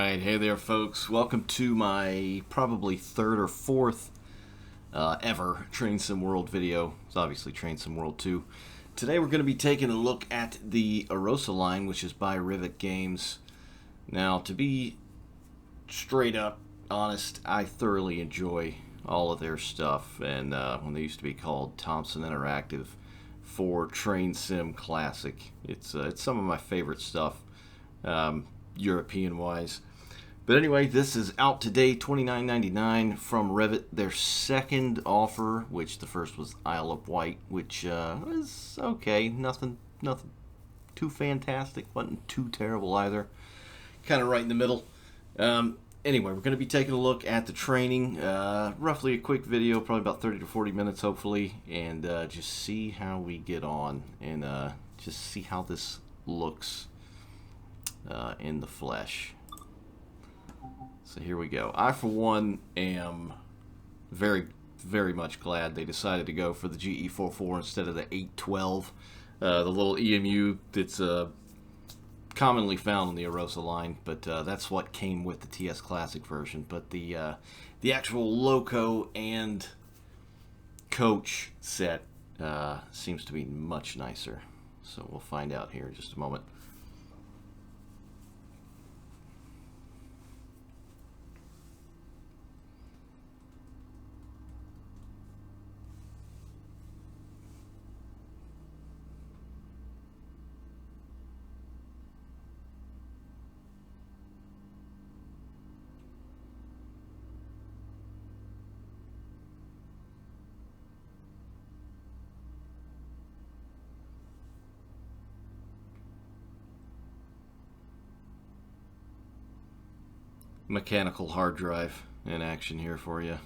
Alright, hey there folks. Welcome to my probably third or fourth ever Train Sim World video. It's obviously Train Sim World 2. Today we're going to be taking a look at the ArosaLinie, which is by Rivet Games. Now, to be straight up honest, I thoroughly enjoy all of their stuff. And when they used to be called Thompson Interactive for Train Sim Classic, it's some of my favorite stuff. European wise, but anyway, this is out today, $29.99 from Rivet. Their second offer, which the first was Isle of Wight, which was okay, nothing too fantastic, wasn't too terrible either, kind of right in the middle. Anyway, we're going to be taking a look at the training, roughly a quick video, probably about 30 to 40 minutes hopefully, and just see how we get on and just see how this looks in the flesh. So here we go. I, for one, am very much glad they decided to go for the GE44 instead of the 812, the little EMU that's commonly found on the ArosaLinie, but that's what came with the TS Classic version. But the actual loco and coach set seems to be much nicer. So we'll find out here in just a moment. Mechanical hard drive in action here for you.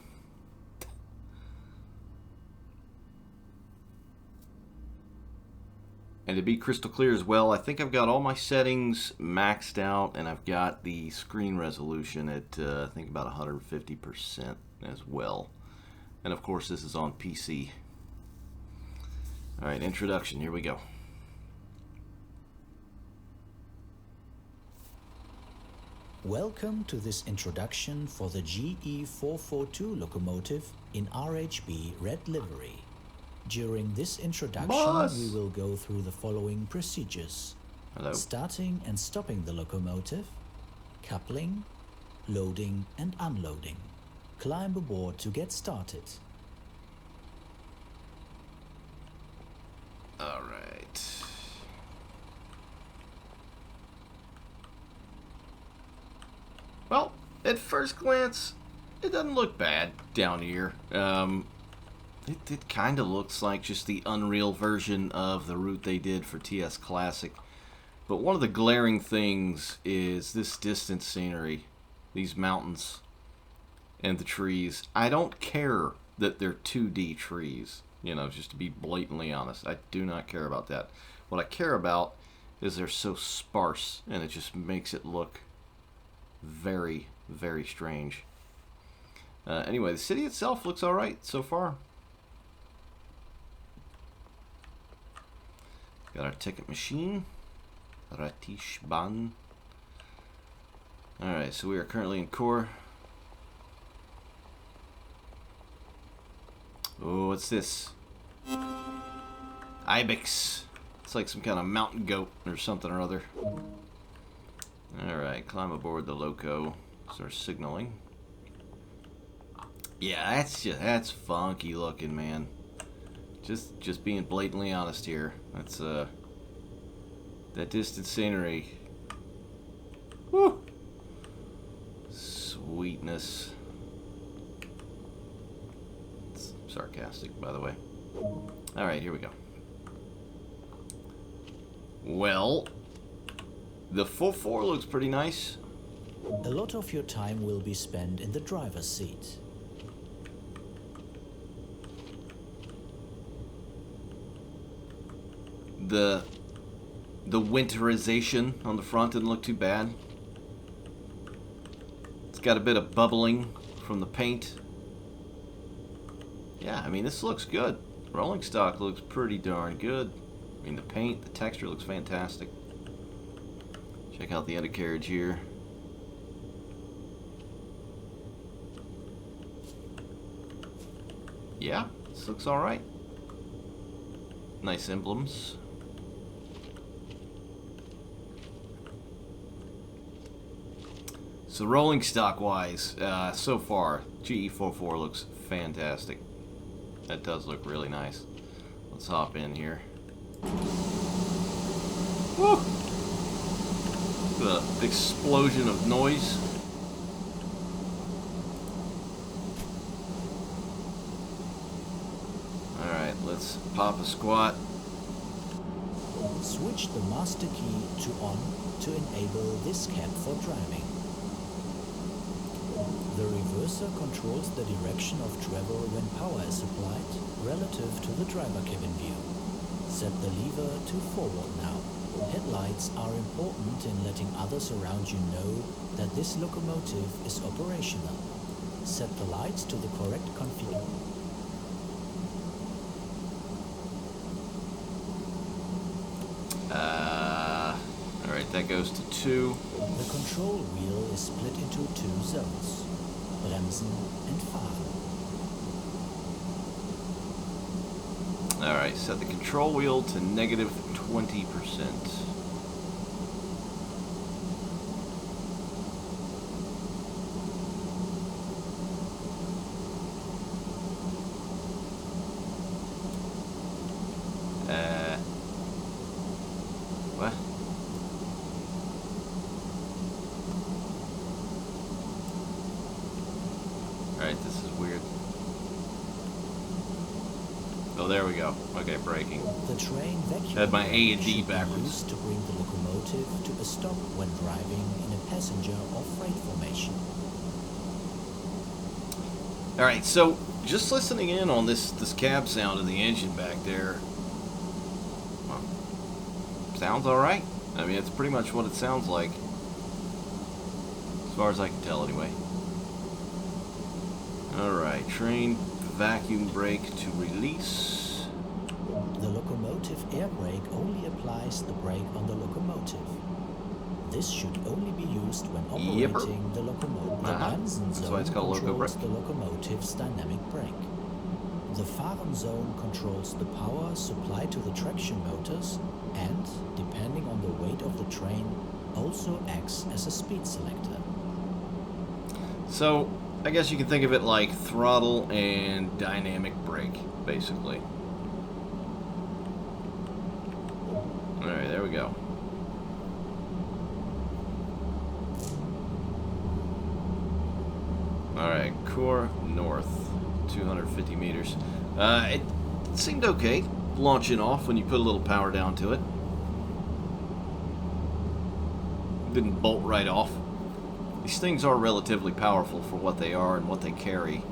And to be crystal clear as well, I think I've got all my settings maxed out, and I've got the screen resolution at I think about 150% as well. And of course this is on PC. Alright, introduction, here we go. Welcome to this introduction for the GE442 locomotive in RhB red livery. During this introduction, we will go through the following procedures. Hello. Starting and stopping the locomotive, coupling, loading and unloading. Climb aboard to get started. All right. Well, at first glance, it doesn't look bad down here. It kind of looks like just the Unreal version of the route they did for TS Classic. But one of the glaring things is this distant scenery, these mountains and the trees. I don't care that they're 2D trees, you know, just to be blatantly honest. I do not care about that. What I care about is they're so sparse, and it just makes it look very, very strange. Anyway, the city itself looks alright so far. Got our ticket machine. Ratishban. Alright, so we are currently in Chur. Oh, what's this? Ibex. It's like some kind of mountain goat or something or other. Alright, climb aboard the loco. Start signaling. Yeah, that's funky looking, man. Just being blatantly honest here. That's that distant scenery. Woo! Sweetness. It's sarcastic, by the way. Alright, here we go. Well, the 4.4 looks pretty nice. A lot of your time will be spent in the driver's seat. The winterization on the front didn't look too bad. It's got a bit of bubbling from the paint. Yeah, I mean, this looks good. Rolling stock looks pretty darn good. I mean, the paint, the texture looks fantastic. Check out the undercarriage here. Yeah, this looks alright. Nice emblems. So rolling stock wise, so far, GE44 looks fantastic. That does look really nice. Let's hop in here. Woo! The explosion of noise. Alright, let's pop a squat. Switch the master key to on to enable this cab for driving. The reverser controls the direction of travel when power is applied relative to the driver cabin view. Set the lever to forward now. Headlights are important in letting others around you know that this locomotive is operational. Set the lights to the correct configuration. Alright, that goes to 2. The control wheel is split into 2 zones. Bremsen and Fahren. Alright, set the control wheel to negative 20%. What? Alright, this is weird. Oh, there we go. Okay, braking. The train vacuum Had my A and D should be backwards. used to bring the locomotive to a stop when driving in a passenger or freight formation. Alright, so just listening in on this cab sound of the engine back there, well, sounds alright. I mean, it's pretty much what it sounds like. As far as I can tell, anyway. Alright, train vacuum brake to release. The locomotive air brake only applies the brake on the locomotive. This should only be used when operating the locomotive. The Bremsen That's why zone it's called loco controls brake. the locomotive's dynamic brake. The Fahren zone controls the power supplied to the traction motors and, depending on the weight of the train, also acts as a speed selector. So, I guess you can think of it like throttle and dynamic brake, basically. Alright, there we go. Alright, Chur north, 250 meters. It seemed okay launching off when you put a little power down to it. Didn't bolt right off. These things are relatively powerful for what they are and what they carry.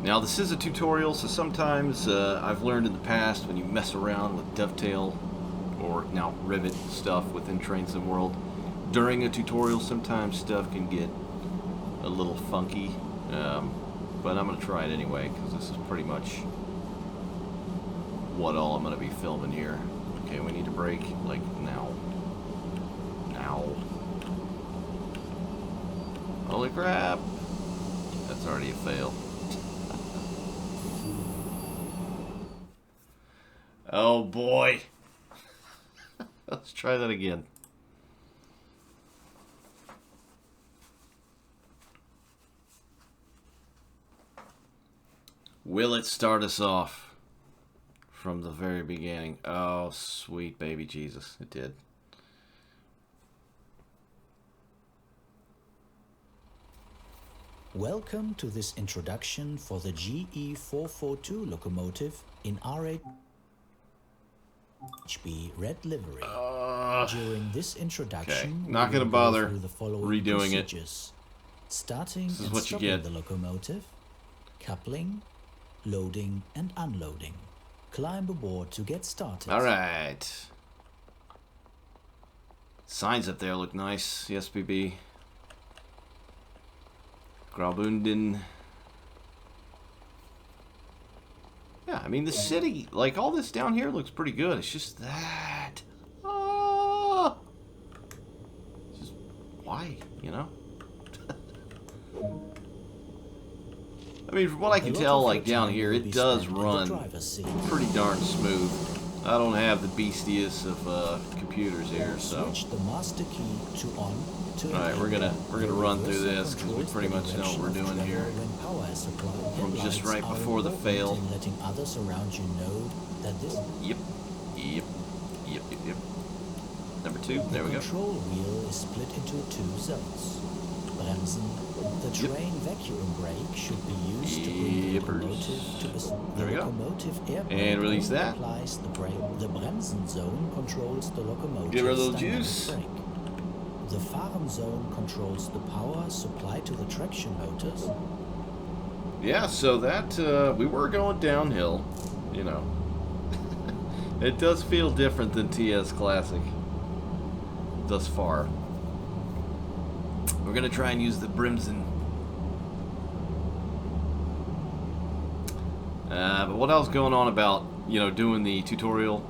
Now this is a tutorial, so sometimes I've learned in the past when you mess around with dovetail or now rivet stuff within Trains in the World, during a tutorial sometimes stuff can get a little funky, but I'm going to try it anyway because this is pretty much what all I'm going to be filming here. Okay, we need to brake like now. Now. Holy crap! That's already a fail. Oh boy. Let's try that again. Will it start us off from the very beginning? Oh, sweet baby Jesus. It did. Welcome to this introduction for the GE442 locomotive in RhB red livery. During this introduction, okay. Not we gonna will bother go through the following redoing it. procedures. Starting This is and what you stopping get. the locomotive, coupling, loading and unloading. Climb aboard to get started. All right. Signs up there look nice. The SBB. Graubünden. Yeah, I mean the city, like all this down here looks pretty good. It's just that. Just why, you know? I mean, from what I can tell, like down here, it does run pretty darn smooth. I don't have the beastiest of computers here, so. Switch the master key to on to Alright, we're gonna run through this because we pretty much know what we're doing here. From just right before the fail. Letting others around you know that this. Yep. Number 2, there we go. The control wheel is split into 2 zones. Bremsen. The terrain vacuum brake should be used to bring the locomotive to there we go. Locomotive air And release that. Applies the brake. The Bremsen zone controls the locomotive. Give her a little juice. Brake. The Fahren zone controls the power supplied to the traction motors. Yeah, so that we were going downhill, you know. It does feel different than TS Classic thus far. We're gonna try and use the Bremsen. But what I was going on about, you know, doing the tutorial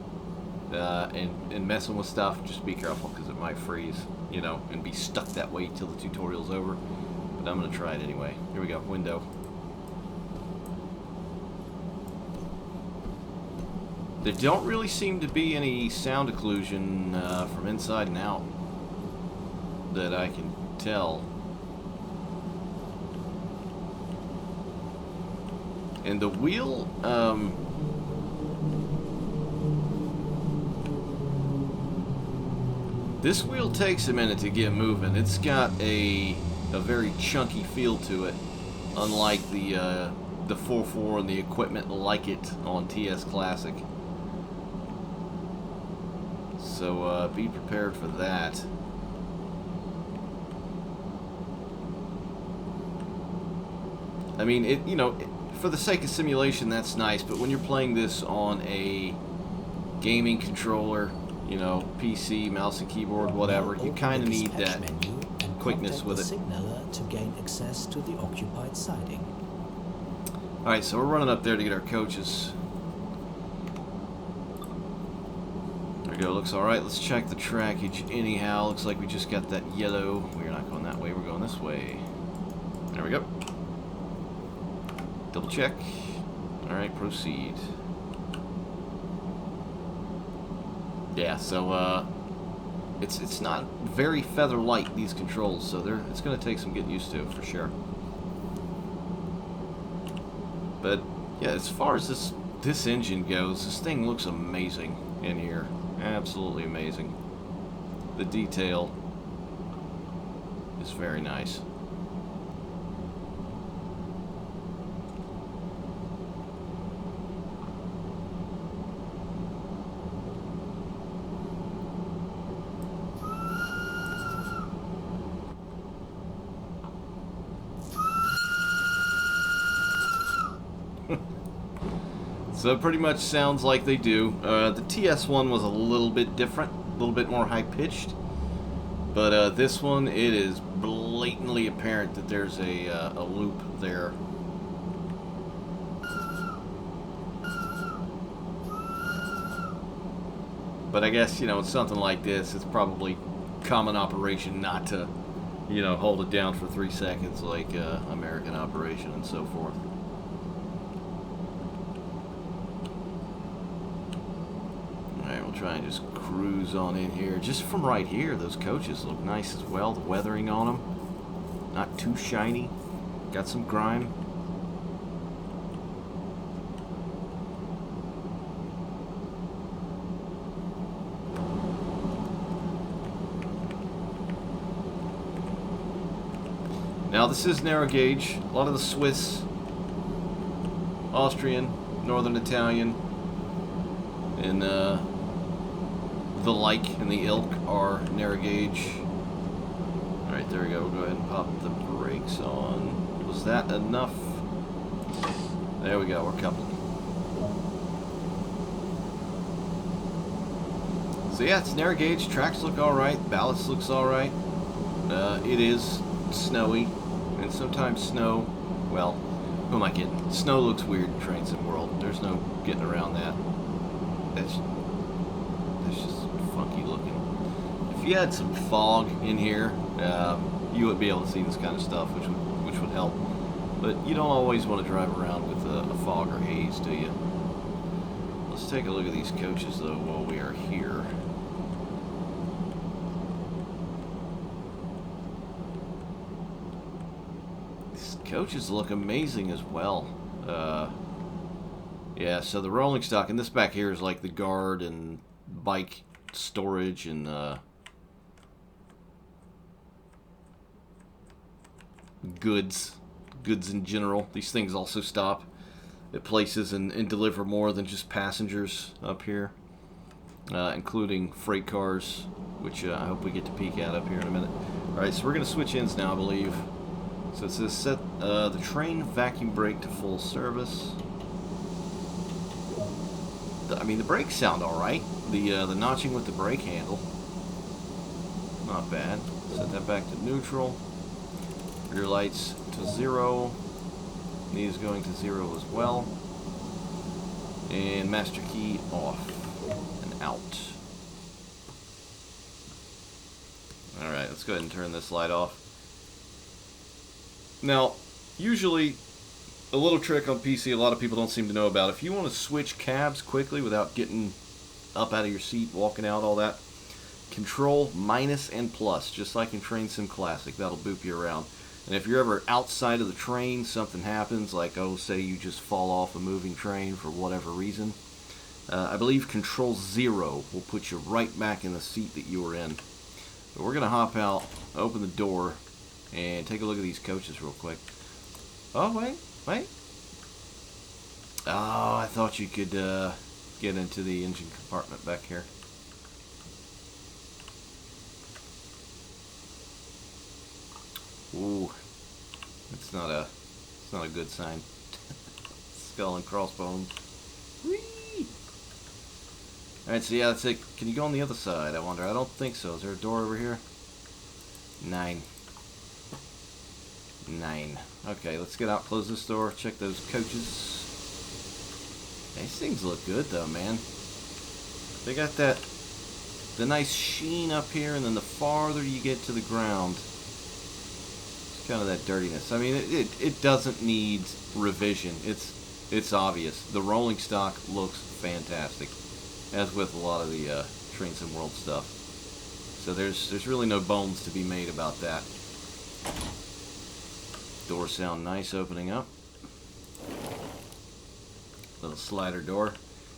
and messing with stuff, just be careful because it might freeze, you know, and be stuck that way till the tutorial's over. But I'm gonna try it anyway. Here we go, window. There don't really seem to be any sound occlusion from inside and out that I can tell. And the wheel, this wheel takes a minute to get moving. It's got a very chunky feel to it, unlike the 4.4 and the equipment like it on TS Classic. So be prepared for that. I mean, you know, for the sake of simulation, that's nice, but when you're playing this on a gaming controller, you know, PC, mouse and keyboard, whatever, you kind of need that quickness with it. Signaler to gain access to the occupied siding. Alright, so we're running up there to get our coaches. There we go, looks alright. Let's check the trackage anyhow. Looks like we just got that yellow. We're not going that way, we're going this way. There we go. Double check. Alright, proceed. Yeah, so it's not very feather light, these controls, so it's going to take some getting used to for sure. But yeah, as far as this engine goes, this thing looks amazing in here. Absolutely amazing. The detail is very nice. So it pretty much sounds like they do. The TS1 was a little bit different, a little bit more high-pitched. But this one, it is blatantly apparent that there's a loop there. But I guess, you know, it's something like this. It's probably common operation not to, you know, hold it down for 3 seconds like American operation and so forth. Try and just cruise on in here. Just from right here, those coaches look nice as well. The weathering on them, not too shiny. Got some grime. Now this is narrow gauge. A lot of the Swiss, Austrian, Northern Italian, and the like and the ilk are narrow gauge. Alright, there we go. We'll go ahead and pop the brakes on. Was that enough? There we go, we're coupled. So yeah, it's narrow gauge. Tracks look alright. Ballast looks alright. It is snowy. And sometimes snow, well, who am I kidding? Snow looks weird in Train Sim World. There's no getting around that. That's just funky looking. If you had some fog in here, you would be able to see this kind of stuff, which would would help. But you don't always want to drive around with a fog or haze, do you? Let's take a look at these coaches, though, while we are here. These coaches look amazing as well. Yeah, so the rolling stock, and this back here is like the guard and bike storage and goods in general. These things also stop at places and deliver more than just passengers up here, including freight cars, which I hope we get to peek at up here in a minute. Alright, so we're going to switch ends now, I believe. So it says set the train vacuum brake to full service. I mean, the brakes sound alright. The notching with the brake handle, not bad. Set that back to neutral. Rear lights to 0. These going to 0 as well. And master key off and out. Alright, let's go ahead and turn this light off. Now, usually, a little trick on PC a lot of people don't seem to know about. If you want to switch cabs quickly without getting up out of your seat, walking out, all that, control minus and plus, just like in Train Sim Classic. That'll boop you around. And if you're ever outside of the train, something happens, like, oh, say you just fall off a moving train for whatever reason, I believe control 0 will put you right back in the seat that you were in. But we're going to hop out, open the door, and take a look at these coaches real quick. Oh, wait. Oh, I thought you could get into the engine compartment back here. Ooh, it's not a good sign. Skull and crossbones. Whee! Alright, so yeah, that's it. Can you go on the other side, I wonder? I don't think so. Is there a door over here? 9. Okay, let's get out, close this door, check those coaches. These things look good though, man. They got the nice sheen up here, and then the farther you get to the ground, it's kind of that dirtiness. I mean, it doesn't need revision. It's obvious. The rolling stock looks fantastic, as with a lot of the Train Sim World stuff. So there's really no bones to be made about that. Doors sound nice opening up. Little slider door.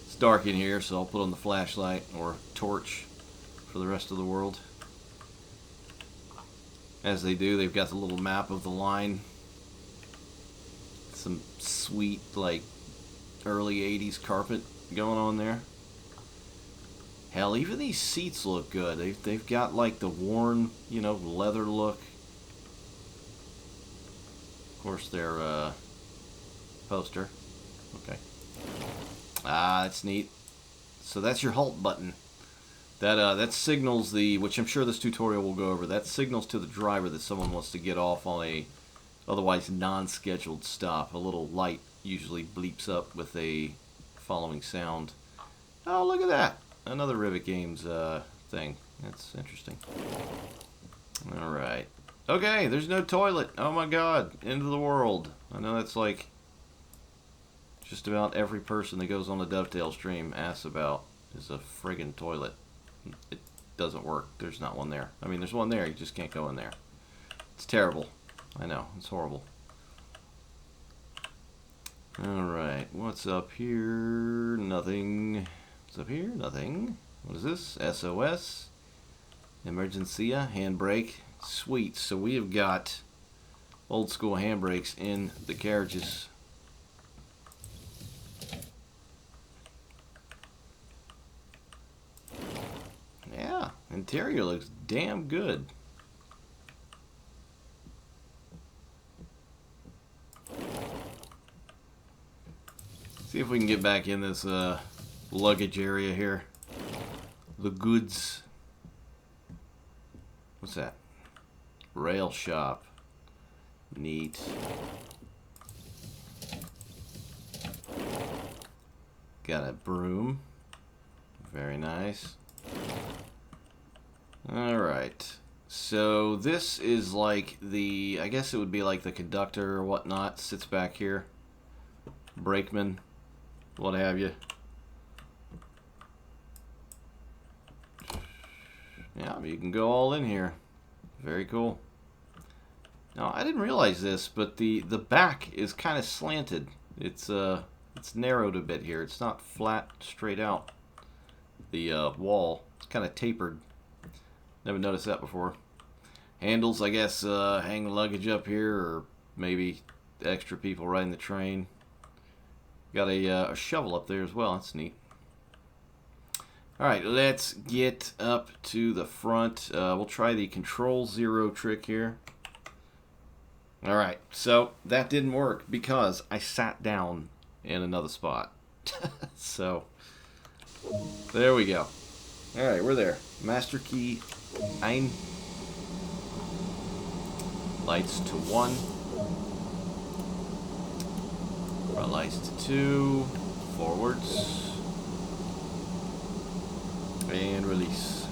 It's dark in here, so I'll put on the flashlight or torch for the rest of the world. As they do, they've got the little map of the line. Some sweet, like, early 80s carpet going on there. Hell, even these seats look good. They've got, like, the worn, you know, leather look. Of course, their poster. Okay. Ah, that's neat. So that's your halt button. That signals which I'm sure this tutorial will go over, that signals to the driver that someone wants to get off on a otherwise non-scheduled stop. A little light usually bleeps up with a following sound. Oh, look at that. Another Rivet Games thing. That's interesting. Alright. Okay, there's no toilet. Oh my god. End of the world. I know that's like just about every person that goes on the Dovetail stream asks about is a friggin' toilet. It doesn't work. There's not one there. I mean, there's one there. You just can't go in there. It's terrible. I know. It's horrible. Alright. What's up here? Nothing. What's up here? Nothing. What is this? SOS. Emergencia. Handbrake. Sweet. So we have got old school handbrakes in the carriages. Yeah. Interior looks damn good. See if we can get back in this luggage area here. The goods. What's that? Rail shop. Neat. Got a broom. Very nice. Alright. So this is like the, I guess it would be like the conductor or whatnot, sits back here. Brakeman, what have you. Yeah, you can go all in here. Very cool. Now, I didn't realize this, but the back is kind of slanted. It's narrowed a bit here. It's not flat straight out. The wall, it's kind of tapered. Never noticed that before. Handles, I guess, hang the luggage up here, or maybe extra people riding the train. Got a shovel up there as well. That's neat. Alright, let's get up to the front. We'll try the Control 0 trick here. Alright, so that didn't work because I sat down in another spot. So, there we go. Alright, we're there. Master key 1. Lights to 1. Front lights to 2. Forwards. And release.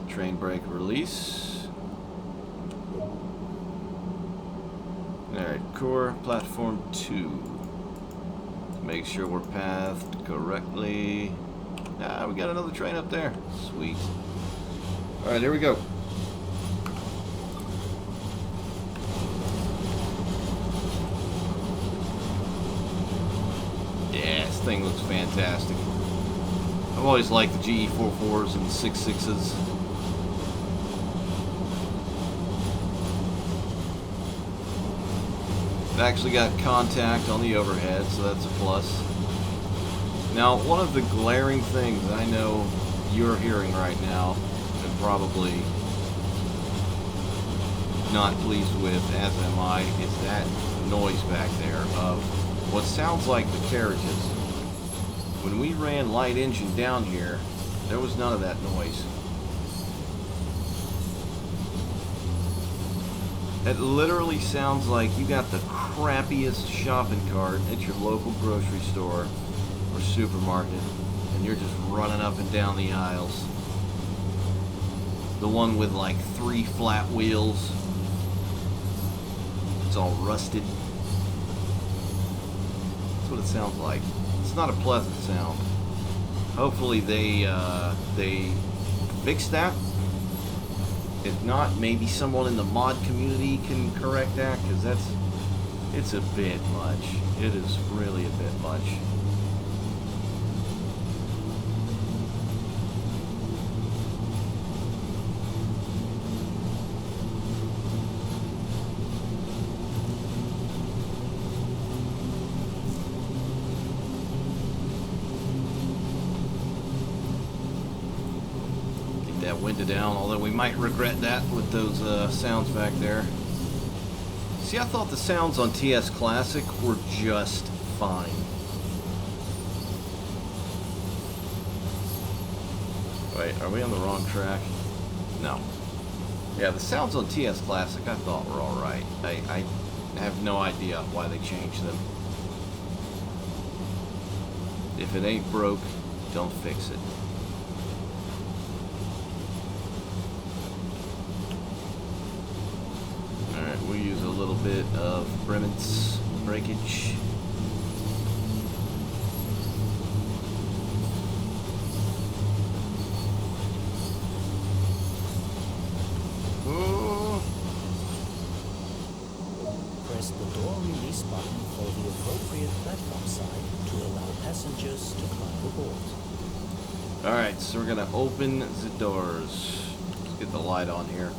Train brake release. Alright, core platform 2. Make sure we're pathed correctly. Ah, we got another train up there. Sweet. Alright, here we go. Yeah, this thing looks fantastic. I've always liked the GE44s and 66s. I've actually got contact on the overhead, so that's a plus. Now, one of the glaring things I know you're hearing right now, and probably not pleased with, as am I, is that noise back there of what sounds like the carriages. When we ran light engine down here, there was none of that noise. It literally sounds like you got the crappiest shopping cart at your local grocery store or supermarket, and you're just running up and down the aisles. The one with like 3 flat wheels. It's all rusted. That's what it sounds like. It's not a pleasant sound. Hopefully they fix that. If not, maybe someone in the mod community can correct that, because it's a bit much. It is really a bit much. That winded down, although we might regret that with those sounds back there. See, I thought the sounds on TS Classic were just fine. Wait, are we on the wrong track? No. Yeah, the sounds on TS Classic I thought were alright. I have no idea why they changed them. If it ain't broke, don't fix it. We'll use a little bit of Bremen's breakage. Ooh. Press the door release button for the appropriate platform side to allow passengers to climb aboard. Alright, so we're going to open the doors. Let's get the light on here.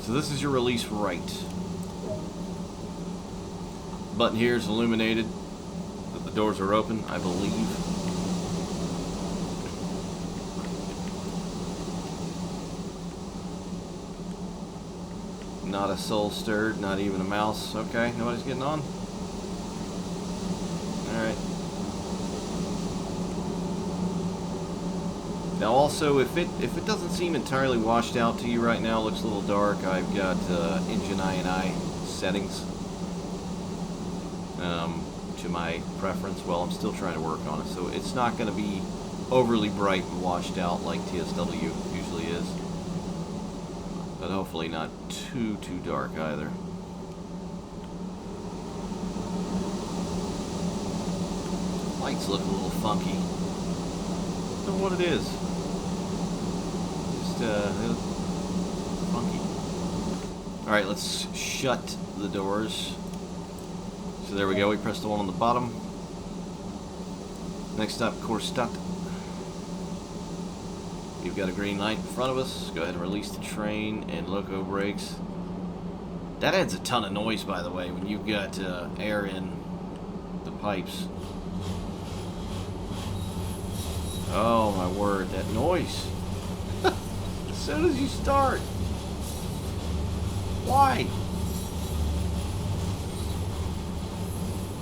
So this is your release right. Button here is illuminated, that the doors are open, I believe. Not a soul stirred, not even a mouse. Okay, nobody's getting on. Alright. Now also, if it doesn't seem entirely washed out to you right now, it looks a little dark, I've got engine I&I settings. To my preference. Well, I'm still trying to work on it, so it's not going to be overly bright and washed out like TSW usually is. But hopefully not too dark either. Lights look a little funky. I don't know what it is. Just funky. Alright, let's shut the doors. So there we go, we pressed the one on the bottom. Next up, course start. We've got a green light in front of us. Go ahead and release the train and loco brakes. That adds a ton of noise, by the way, when you've got air in the pipes. Oh my word, that noise. As soon as you start. Why?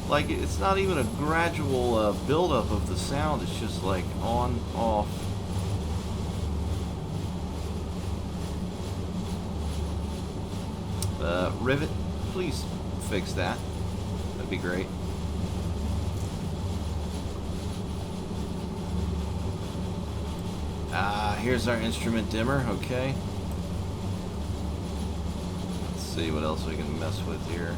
Like, it's not even a gradual buildup of the sound. It's just like on, off. Rivet, please fix that. That'd be great. Here's our instrument dimmer, okay. Let's see what else we can mess with here.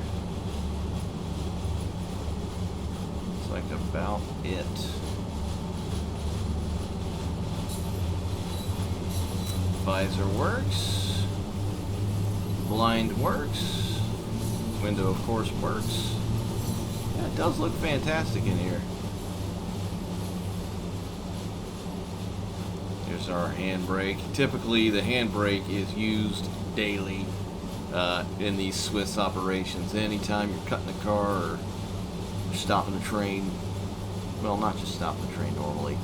Looks like about it. Visor works. Blind works. Window, of course, works. Yeah, it does look fantastic in here. Here's our handbrake. Typically, the handbrake is used daily in these Swiss operations. Anytime you're cutting a car or stopping a train, well, not just stopping a train normally,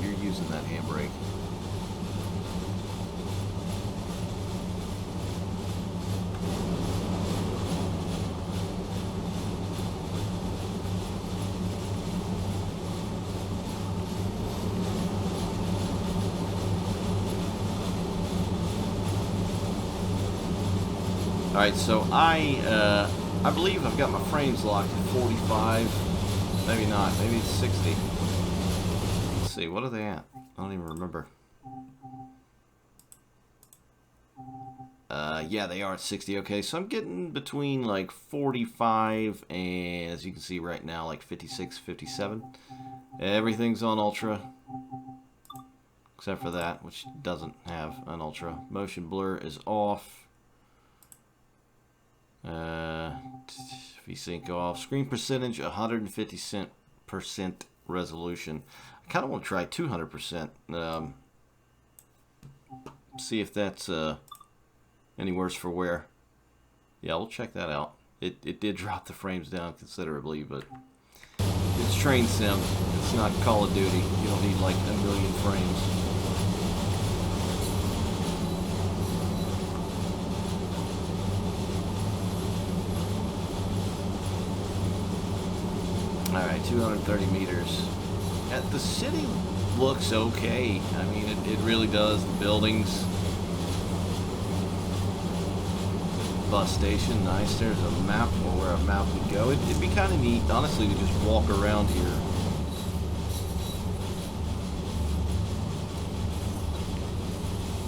you're using that handbrake. Alright, so I believe I've got my frames locked at 45. Maybe not. Maybe it's 60. Let's see. What are they at? I don't even remember. Yeah, they are at 60. Okay, so I'm getting between like 45 and, as you can see right now, like 56, 57. Everything's on ultra. Except for that, which doesn't have an ultra. Motion blur is off. VSync off. Screen percentage 150% resolution. I kind of want to try 200%. See if that's any worse for wear. Yeah, we'll check that out. It did drop the frames down considerably, but it's train sim. It's not Call of Duty. You don't need like a million frames. Alright, 230 meters. The city looks okay. I mean, it really does. The buildings. Bus station, nice. There's a map or where a map would go. It'd be kind of neat, honestly, to just walk around here.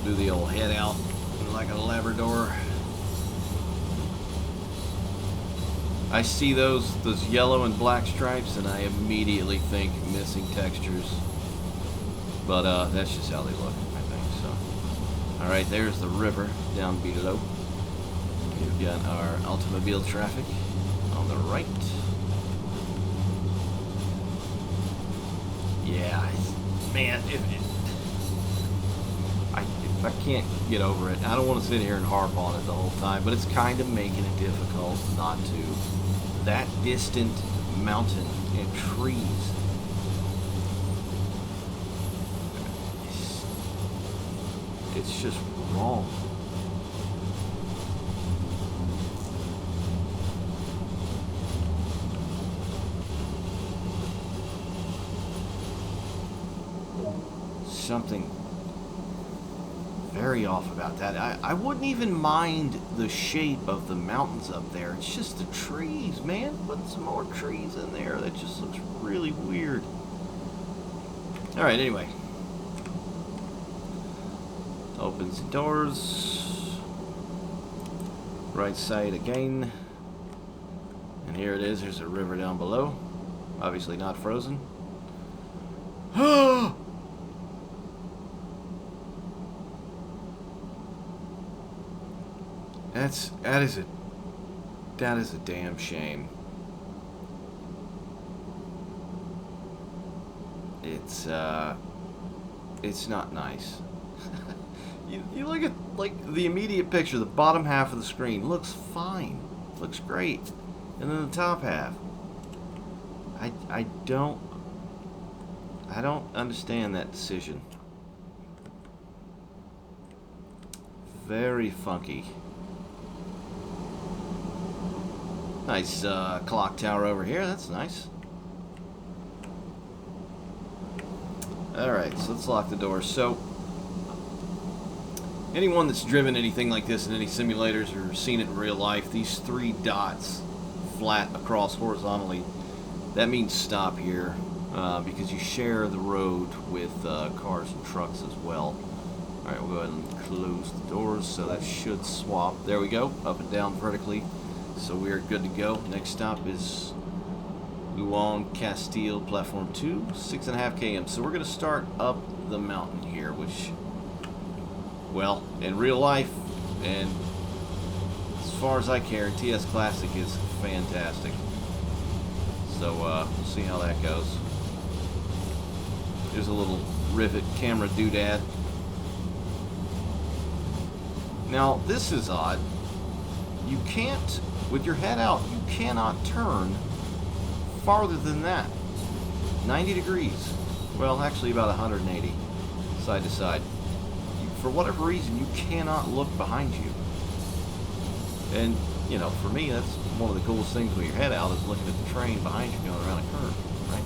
Do the old head out like a Labrador. I see those yellow and black stripes, and I immediately think missing textures. But that's just how they look, I think. So, all right, there's the river down below. We've got our automobile traffic on the right. Yeah, man, I can't get over it. I don't want to sit here and harp on it the whole time, but it's kind of making it difficult not to. That distant mountain and trees. It's just wrong. Something very off about that. I wouldn't even mind the shape of the mountains up there. It's just the trees, man. Put some more trees in there. That just looks really weird. Alright, anyway. Opens the doors. Right side again. And here it is. There's a river down below. Obviously not frozen. That is a damn shame. It's not nice. You look at like the immediate picture, the bottom half of the screen looks fine, looks great, and then the top half. I don't understand that decision. Very funky. Nice clock tower over here. That's nice. Alright, so let's lock the door. So, anyone that's driven anything like this in any simulators or seen it in real life, these 3 dots flat across horizontally, that means stop here, because you share the road with cars and trucks as well. Alright, we'll go ahead and close the doors, so that should swap. There we go, up and down vertically. So we are good to go. Next stop is Luan Castile, platform 2, 6.5 km. So we're going to start up the mountain here, which, well, in real life, and as far as I care, TS Classic is fantastic. So we'll see how that goes. There's a little Rivet camera doodad. Now, this is odd. You can't, with your head out, you cannot turn farther than that. 90 degrees. Well, actually about 180, side to side. For whatever reason, you cannot look behind you. And, you know, for me, that's one of the coolest things with your head out, is looking at the train behind you going around a curve, right?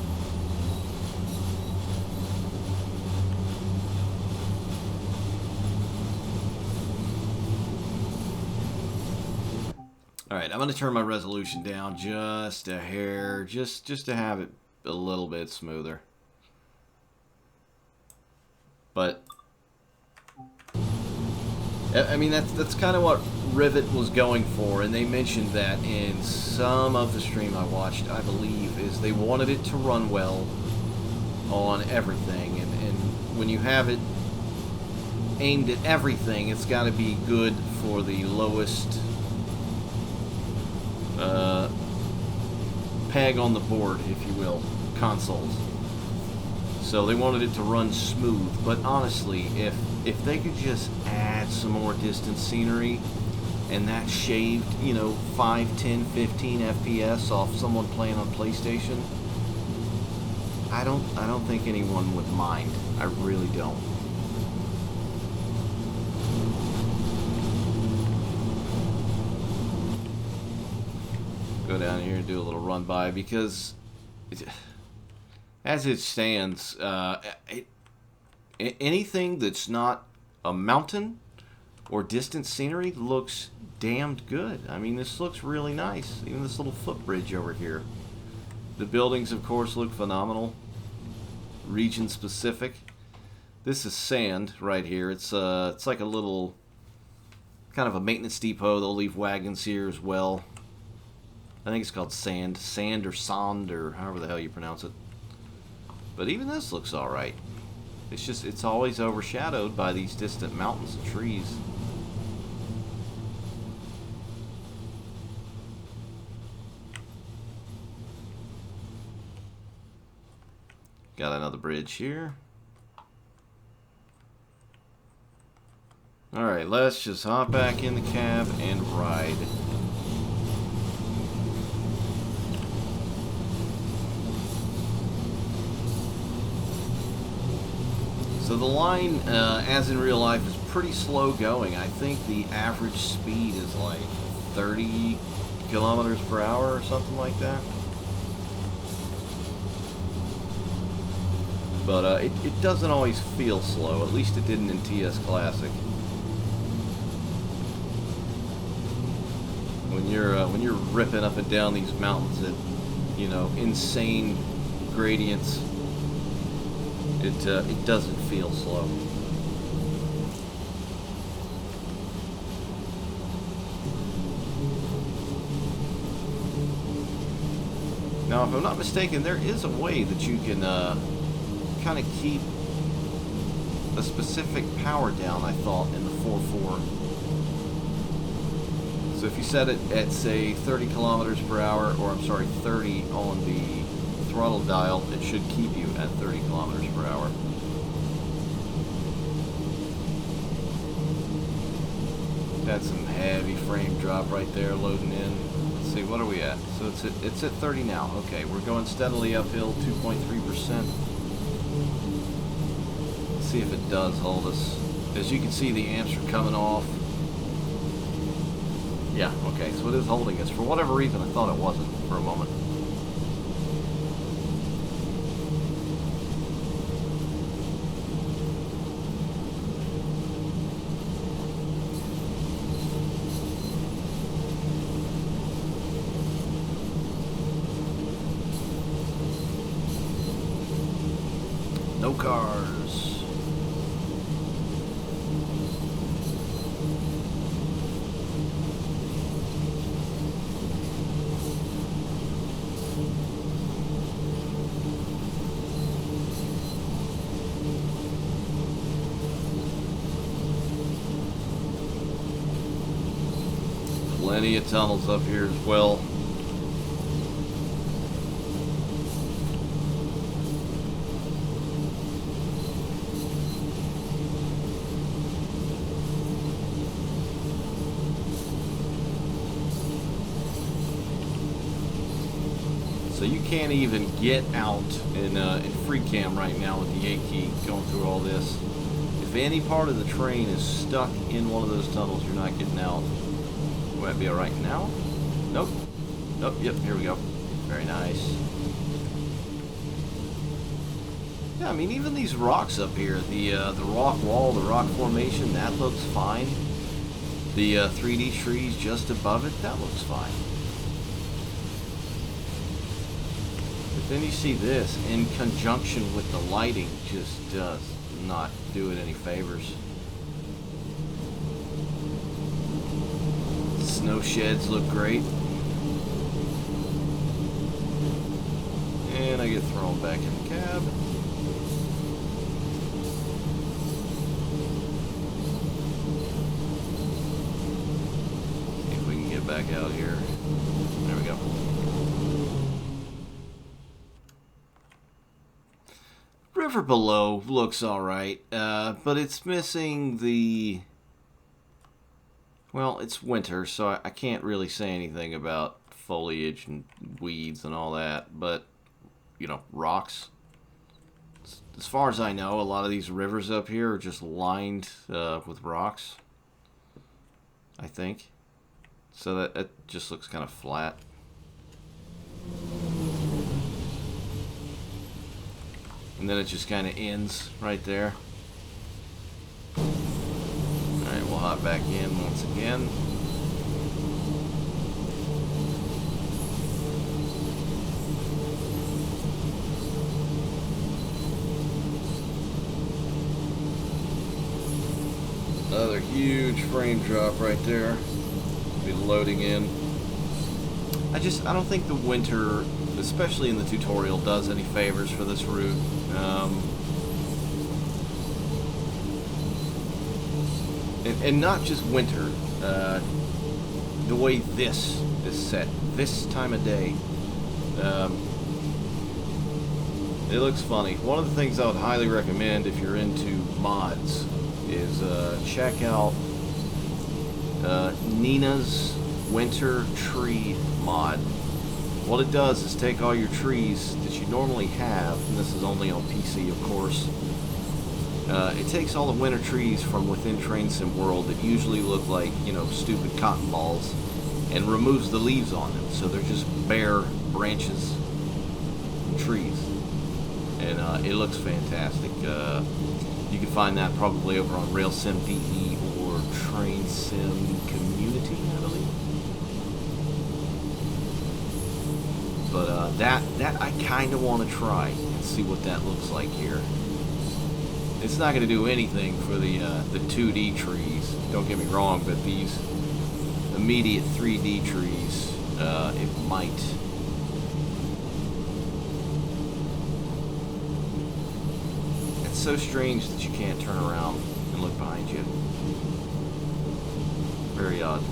Alright, I'm going to turn my resolution down just a hair, just to have it a little bit smoother. But, I mean, that's kind of what Rivet was going for, and they mentioned that in some of the stream I watched, I believe, is they wanted it to run well on everything, and when you have it aimed at everything, it's got to be good for the lowest peg on the board, if you will, consoles. So they wanted it to run smooth, but honestly, if they could just add some more distant scenery, and that shaved, you know, 5, 10, 15 FPS off someone playing on PlayStation, I don't think anyone would mind. I really don't. Go down here and do a little run by, because as it stands, anything that's not a mountain or distant scenery looks damned good. I mean, this looks really nice. Even this little footbridge over here. The buildings, of course, look phenomenal. Region specific. This is sand right here. It's like a little kind of a maintenance depot. They'll leave wagons here as well. I think it's called sand or sand, or however the hell you pronounce it. But even this looks alright. It's just, it's always overshadowed by these distant mountains and trees. Got another bridge here. Alright, let's just hop back in the cab and ride. So the line, as in real life, is pretty slow going. I think the average speed is like 30 kilometers per hour or something like that. But it doesn't always feel slow. At least it didn't in TS Classic. When you're ripping up and down these mountains at, you know, insane gradients, It doesn't feel slow. Now, if I'm not mistaken, there is a way that you can kind of keep a specific power down, I thought, in the 4.4. So if you set it at, say, 30 kilometers per hour, or I'm sorry, 30 on the throttle dial, it should keep you at 30 kilometers per hour. That's some heavy frame drop right there loading in. Let's see, what are we at? So it's at 30 now. Okay, we're going steadily uphill, 2.3%. Let's see if it does hold us. As you can see, the amps are coming off. Yeah, okay, so it is holding us. For whatever reason, I thought it wasn't for a moment. No cars. Plenty of tunnels up here as well. So you can't even get out in free cam right now with the A key going through all this. If any part of the train is stuck in one of those tunnels, you're not getting out. Will that be alright now? Nope. Nope, yep, here we go. Very nice. Yeah, I mean, even these rocks up here, the rock wall, the rock formation, that looks fine. The 3D trees just above it, that looks fine. But then you see this, in conjunction with the lighting, just does not do it any favors. Snow sheds look great. And I get thrown back in the cab. See if we can get back out here. There we go. River below looks alright, but it's missing the... Well, it's winter, so I can't really say anything about foliage and weeds and all that, but, you know, rocks. As far as I know, a lot of these rivers up here are just lined with rocks, I think. So that just looks kind of flat. And then it just kind of ends right there. Alright, we'll hop back in once again. Another huge frame drop right there. Be loading in. I don't think the winter, especially in the tutorial, does any favors for this route. And not just winter, the way this is set, this time of day, it looks funny. One of the things I would highly recommend if you're into mods is check out Nina's Winter Tree mod. What it does is take all your trees that you normally have, and this is only on PC of course, it takes all the winter trees from within Train Sim World that usually look like, you know, stupid cotton balls, and removes the leaves on them, so they're just bare branches and trees, and it looks fantastic. You can find that probably over on RailSim.de or Train Sim Community, I believe. But that I kind of want to try and see what that looks like here. It's not going to do anything for the 2D trees. Don't get me wrong, but these immediate 3D trees, it might. It's so strange that you can't turn around and look behind you. Very odd.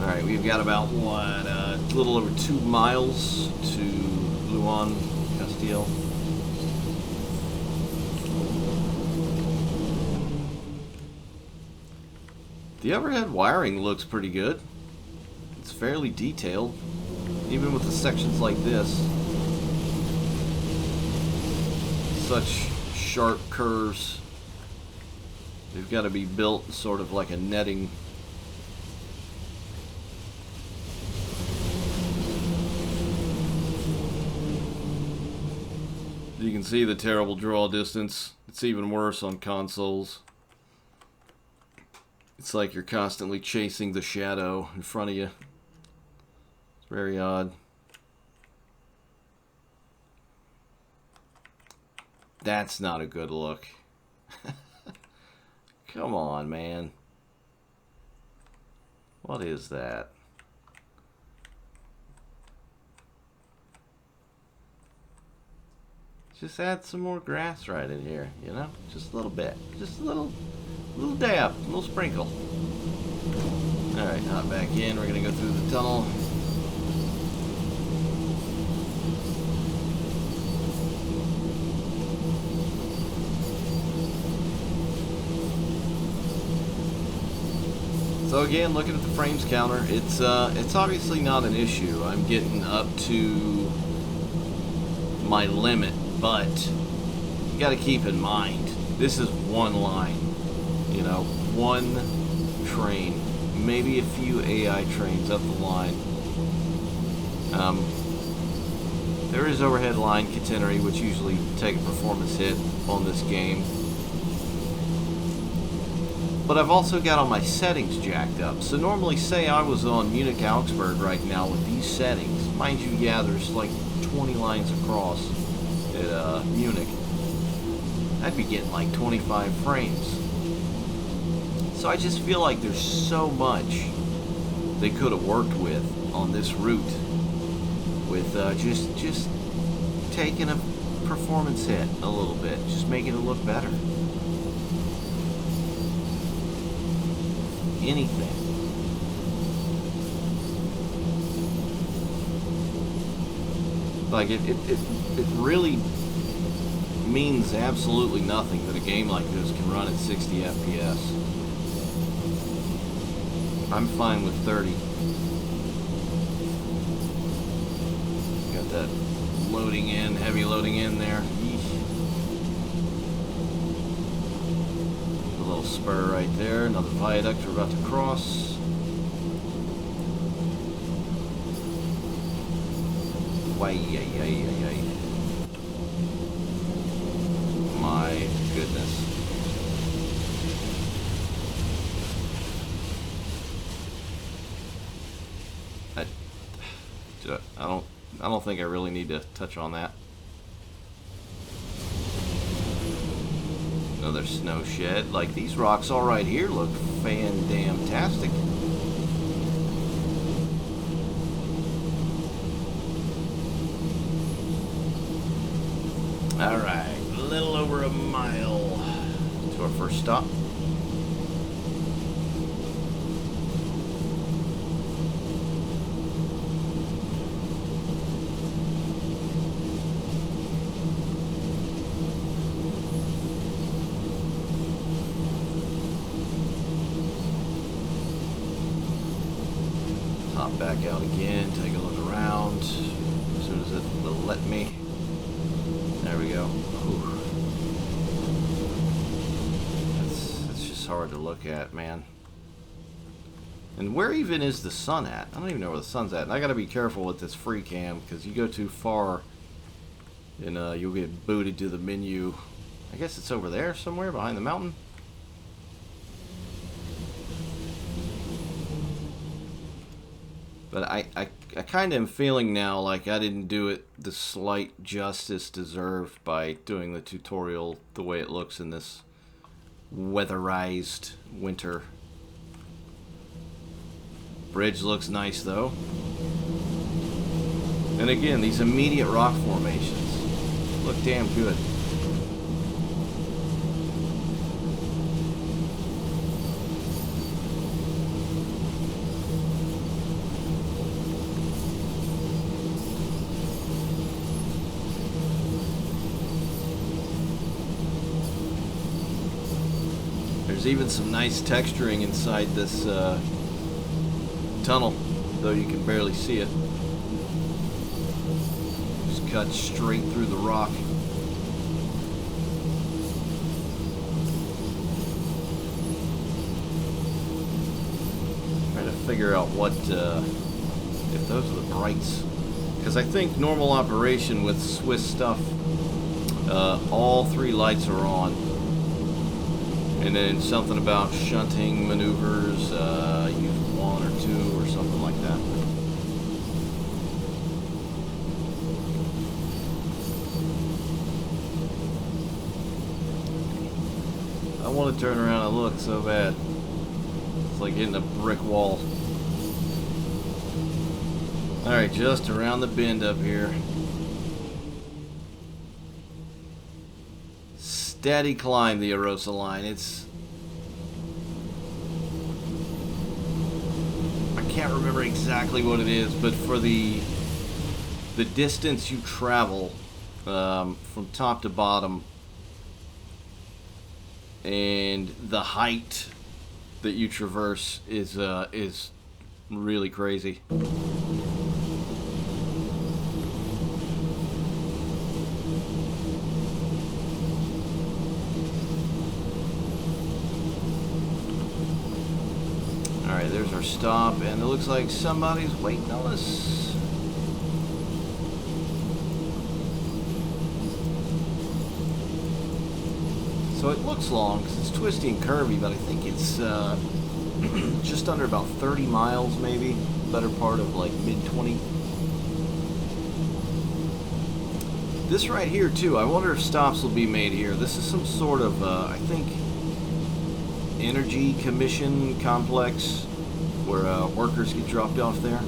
Alright, we've got about, what, a little over 2 miles to Luan, Castile. The overhead wiring looks pretty good. It's fairly detailed, even with the sections like this. Such sharp curves. They've got to be built sort of like a netting. You can see the terrible draw distance. It's even worse on consoles. It's like you're constantly chasing the shadow in front of you. It's very odd. That's not a good look. Come on, man. What is that? Just add some more grass right in here, you know? Just a little bit. Just a little dab, a little sprinkle. Alright, hop back in. We're going to go through the tunnel. So again, looking at the frames counter, it's obviously not an issue. I'm getting up to my limit, but you got to keep in mind this is one line, you know, one train, maybe a few AI trains up the line. There is overhead line catenary, which usually take a performance hit on this game. But I've also got all my settings jacked up. So normally, say I was on Munich-Augsburg right now with these settings. Mind you, yeah, there's like 20 lines across at Munich. I'd be getting like 25 frames. So I just feel like there's so much they could have worked with on this route. With just taking a performance hit a little bit. Just making it look better. Anything. Like it really means absolutely nothing that a game like this can run at 60 FPS. I'm fine with 30. Got that loading in, heavy loading in there. Spur right there, another viaduct we're about to cross. My goodness. I don't think I really need to touch on that. Another snow shed. Like, these rocks all right here look fan-damn-tastic. Alright, a little over a mile to our first stop. Hop back out again, take a look around as soon as it will let me. There we go. It's just hard to look at, man. And where even is the sun at? I don't even know where the sun's at. And I gotta be careful with this free cam, because you go too far and you'll get booted to the menu. I guess it's over there somewhere behind the mountain. But I kind of am feeling now like I didn't do it the slight justice deserved by doing the tutorial the way it looks in this weatherized winter. Bridge looks nice though. And again, these immediate rock formations look damn good. There's even some nice texturing inside this tunnel, though you can barely see it. Just cut straight through the rock. Trying to figure out what, if those are the brights. Because I think normal operation with Swiss stuff, all three lights are on. And then something about shunting maneuvers, use one or two or something like that. I want to turn around and look so bad. It's like hitting a brick wall. Alright, just around the bend up here. Steady climb, the ArosaLinie. I can't remember exactly what it is, but for the distance you travel from top to bottom and the height that you traverse is really crazy. Alright, there's our stop, and it looks like somebody's waiting on us. So it looks long, because it's twisty and curvy, but I think it's just under about 30 miles, maybe. Better part of like mid-20. This right here, too, I wonder if stops will be made here. This is some sort of, I think, energy commission complex where workers get dropped off there.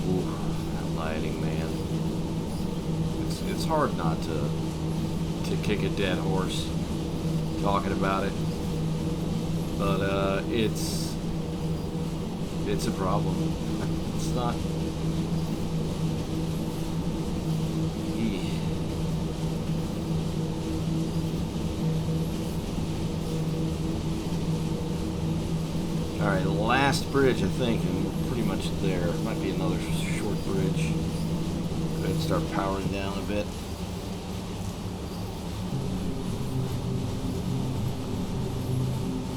Ooh, that lighting, man. It's hard not to kick a dead horse talking about it, but it's a problem. It's not. All right, last bridge, I think, and we're pretty much there. Might be another short bridge. Go ahead and start powering down a bit.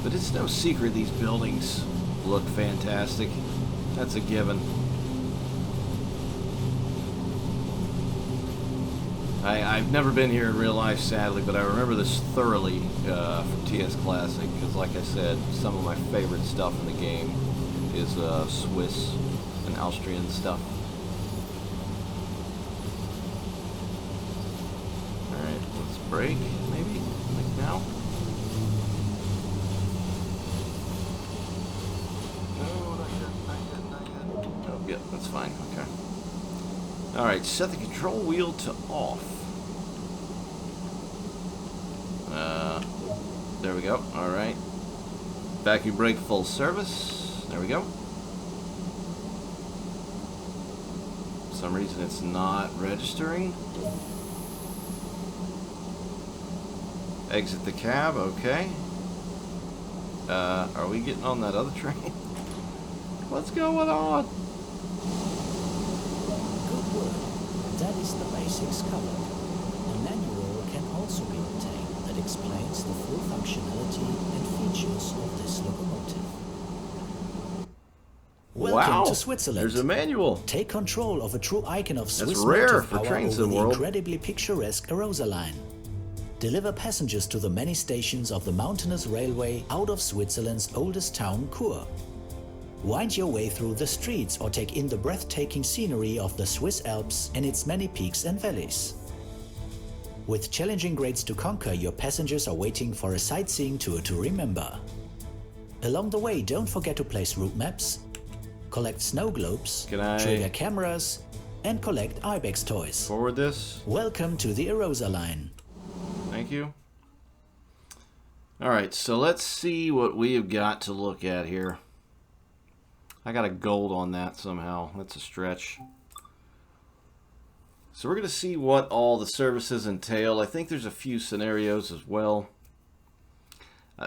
But it's no secret these buildings look fantastic. That's a given. I've never been here in real life, sadly, but I remember this thoroughly from TS Classic, because like I said, some of my favorite stuff in the game is Swiss and Austrian stuff. Alright, let's brake, maybe? Like now? Yep, that's fine. Okay. Alright, set the control wheel to off. There we go. Alright. Vacuum brake full service. There we go. For some reason it's not registering. Exit the cab. Okay. Are we getting on that other train? What's going on? Good work. That is the basics covered. A manual can also be obtained that that explains the full functionality and features of this locomotive. Welcome Wow, to Switzerland. there's a manual. Take control of a true icon of Swiss rare motive for power trains over in the the world. incredibly picturesque ArosaLine. Deliver passengers to the many stations of the mountainous railway out of Switzerland's oldest town, Chur. Wind your way through the streets or take in the breathtaking scenery of the Swiss Alps and its many peaks and valleys. With challenging grades to conquer, your passengers are waiting for a sightseeing tour to remember. Along the way, don't forget to place route maps, collect snow globes, trigger cameras, and collect ibex toys. Forward this. Welcome to the ArosaLine. Thank you. Alright, so let's see what we have got to look at here. I got a gold on that somehow. That's a stretch. So we're going to see what all the services entail. I think there's a few scenarios as well.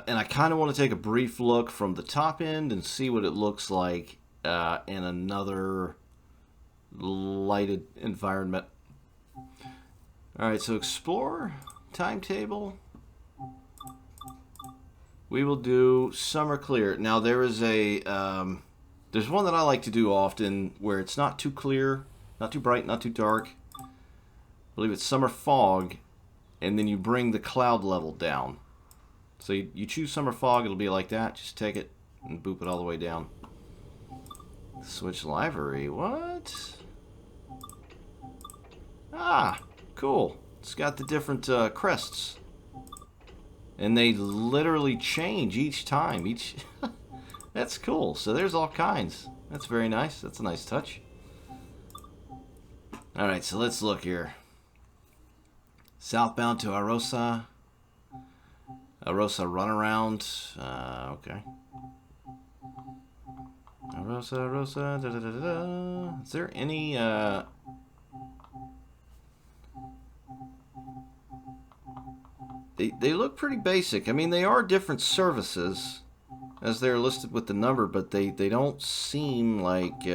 And I kind of want to take a brief look from the top end and see what it looks like in another lighted environment. Alright, so explore. Timetable. We will do summer clear. Now there is a there's one that I like to do often where it's not too clear, not too bright, not too dark. I believe it's summer fog, and then you bring the cloud level down. So you choose summer fog, it'll be like that. Just take it and boop it all the way down. Switch livery. What? Ah, cool. It's got the different crests. And they literally change each time. That's cool. So there's all kinds. That's very nice. That's a nice touch. Alright, so let's look here. Southbound to Arosa. Arosa runaround. Okay. Arosa. Da, da, da, da, da. Is there any... They look pretty basic. I mean, they are different services as they're listed with the number, but they don't seem like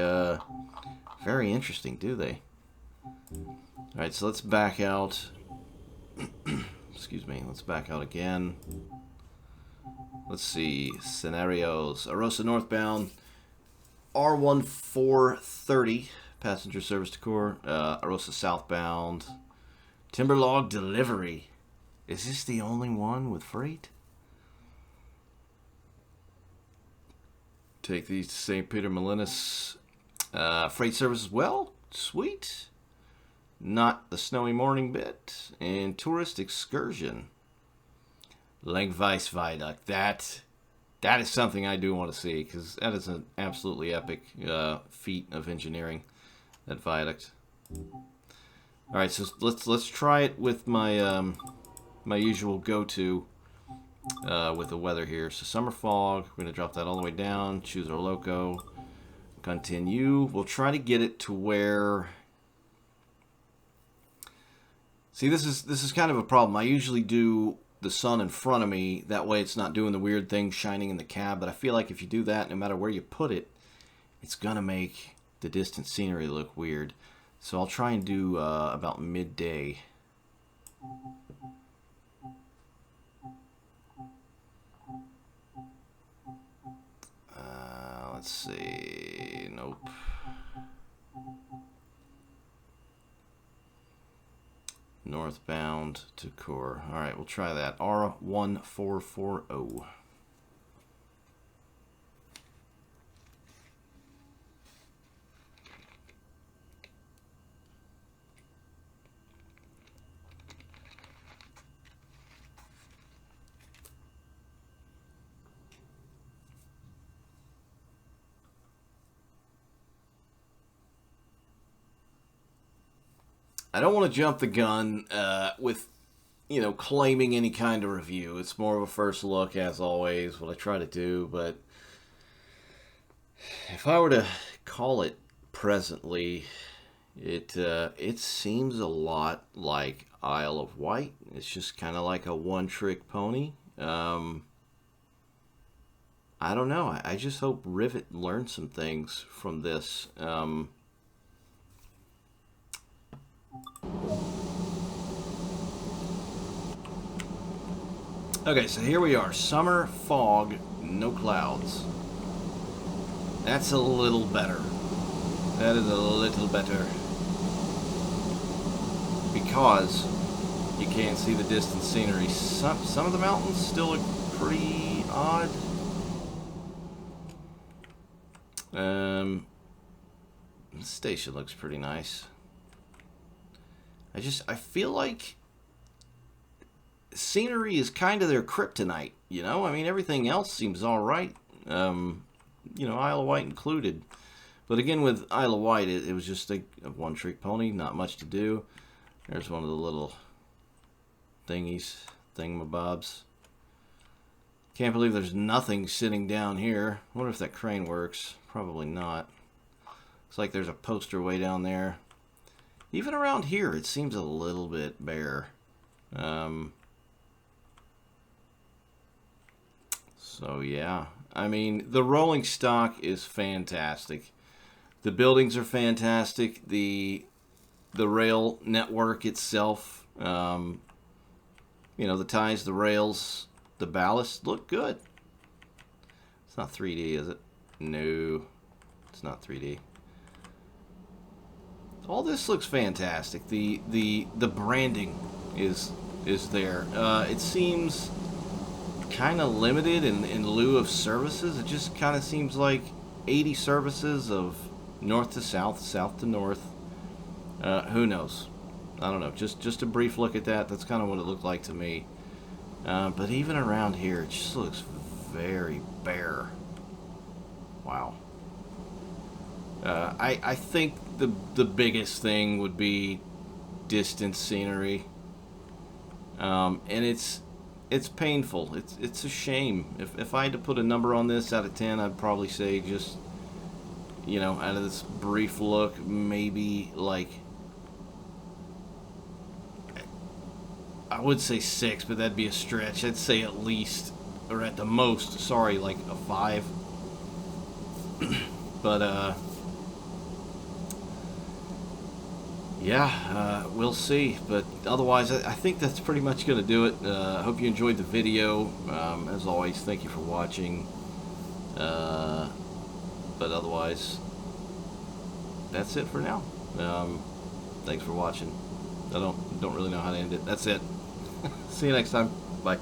very interesting, do they? Alright, so let's back out. Excuse me, let's back out again. Let's see, scenarios. Arosa northbound, R1430, passenger service to Chur. Arosa southbound, timber log delivery. Is this the only one with freight? Take these to St. Peter Molinis. Freight service as well. Sweet. Not the snowy morning bit. And tourist excursion. Langweiss Viaduct. That is something I do want to see, because that is an absolutely epic feat of engineering, that viaduct. Alright, so let's try it with my my usual go-to with the weather here. So summer fog, we're going to drop that all the way down, choose our loco, continue. We'll try to get it to where... See, this is kind of a problem. I usually do the sun in front of me, that way it's not doing the weird thing shining in the cab, but I feel like if you do that, no matter where you put it, it's going to make the distant scenery look weird. So I'll try and do about midday. Let's see. Nope. Northbound to Chur. Alright, we'll try that. R1440. I don't want to jump the gun with, you know, claiming any kind of review. It's more of a first look, as always, what I try to do. But if I were to call it presently, it seems a lot like Isle of Wight. It's just kind of like a one-trick pony. I don't know. I just hope Rivet learned some things from this. Okay, so here we are. Summer, fog, no clouds. That's a little better. That is a little better. Because you can't see the distant scenery. Some of the mountains still look pretty odd. The station looks pretty nice. I feel like scenery is kind of their kryptonite, you know? I mean, everything else seems alright. You know, Isle of Wight included. But again, with Isle of Wight, it was just a one-trick pony, not much to do. There's one of the little thingamabobs. Can't believe there's nothing sitting down here. I wonder if that crane works. Probably not. Looks like there's a poster way down there. Even around here, it seems a little bit bare. So yeah, I mean, the rolling stock is fantastic. The buildings are fantastic. The rail network itself, you know, the ties, the rails, the ballast look good. It's not 3D, is it? No, it's not 3D. All this looks fantastic. The branding is there. It seems kind of limited in lieu of services. It just kind of seems like 80 services of north to south, south to north. Who knows? I don't know. Just a brief look at that. That's kind of what it looked like to me. But even around here, it just looks very bare. Wow. I think the biggest thing would be distant scenery. And it's painful. It's a shame. If I had to put a number on this out of 10, I'd probably say just, you know, out of this brief look, maybe like, I would say 6, but that'd be a stretch. I'd say at least, or at the most, sorry, like a 5. But yeah, we'll see. But otherwise, I think that's pretty much going to do it. I hope you enjoyed the video. As always, thank you for watching. But otherwise, that's it for now. Thanks for watching. I don't really know how to end it. That's it. See you next time. Bye.